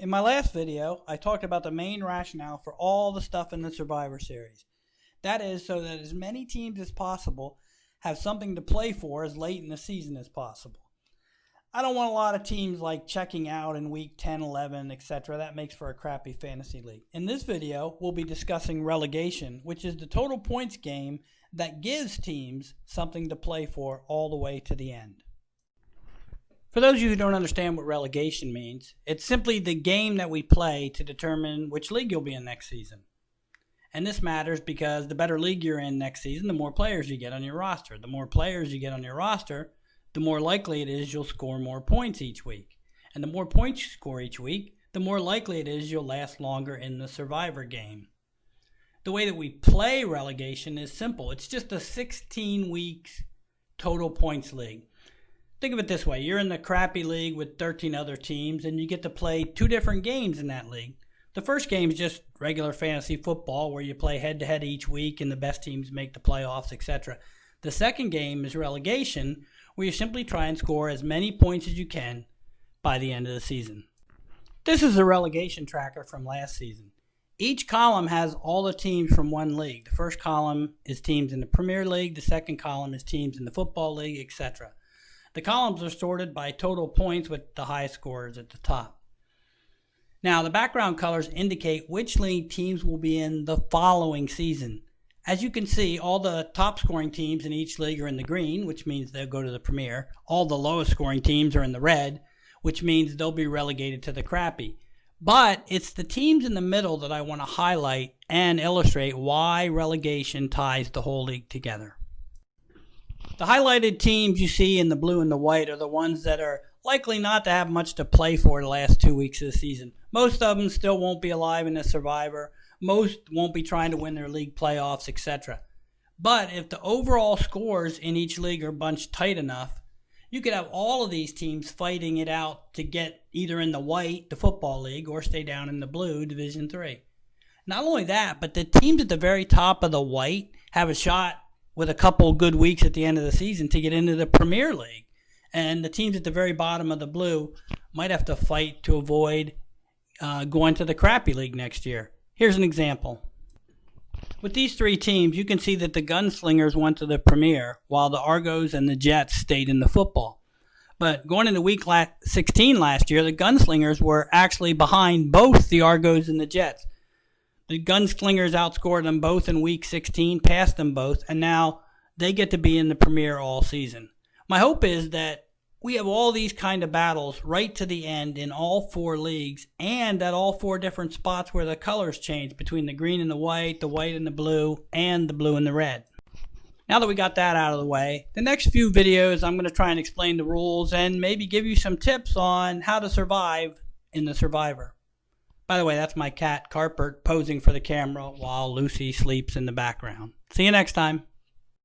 In my last video, I talked about the main rationale for all the stuff in the Survivor Series. That is so that as many teams as possible have something to play for as late in the season as possible. I don't want a lot of teams like checking out in week 10, 11, etc. That makes for a crappy fantasy league. In this video, we'll be discussing relegation, which is the total points game that gives teams something to play for all the way to the end. For those of you who don't understand what relegation means, it's simply the game that we play to determine which league you'll be in next season. And this matters because the better league you're in next season, the more players you get on your roster. The more players you get on your roster, the more likely it is you'll score more points each week. And the more points you score each week, the more likely it is you'll last longer in the Survivor game. The way that we play relegation is simple. It's just a 16 weeks total points league. Think of it this way. You're in the crappy league with 13 other teams, and you get to play two different games in that league. The first game is just regular fantasy football where you play head-to-head each week and the best teams make the playoffs, etc. The second game is relegation, where you simply try and score as many points as you can by the end of the season. This is a relegation tracker from last season. Each column has all the teams from one league. The first column is teams in the Premier League. The second column is teams in the Football League, etc. The columns are sorted by total points with the highest scorers at the top. Now, the background colors indicate which league teams will be in the following season. As you can see, all the top scoring teams in each league are in the green, which means they'll go to the Premier. All the lowest scoring teams are in the red, which means they'll be relegated to the crappy. But it's the teams in the middle that I want to highlight and illustrate why relegation ties the whole league together. The highlighted teams you see in the blue and the white are the ones that are likely not to have much to play for the last 2 weeks of the season. Most of them still won't be alive in the Survivor. Most won't be trying to win their league playoffs, etc. But if the overall scores in each league are bunched tight enough, you could have all of these teams fighting it out to get either in the white, the Football League, or stay down in the blue, Division 3. Not only that, but the teams at the very top of the white have a shot with a couple good weeks at the end of the season to get into the Premier League. And the teams at the very bottom of the blue might have to fight to avoid going to the crappy league next year. Here's an example. With these three teams, you can see that the Gunslingers went to the Premier, while the Argos and the Jets stayed in the football. But going into week 16 last year, the Gunslingers were actually behind both the Argos and the Jets. The Gunslingers outscored them both in week 16, passed them both, and now they get to be in the Premier all season. My hope is that we have all these kind of battles right to the end in all four leagues, and at all four different spots where the colors change between the green and the white and the blue, and the blue and the red. Now that we got that out of the way, the next few videos I'm going to try and explain the rules and maybe give you some tips on how to survive in the Survivor. By the way, that's my cat, Carpert, posing for the camera while Lucy sleeps in the background. See you next time.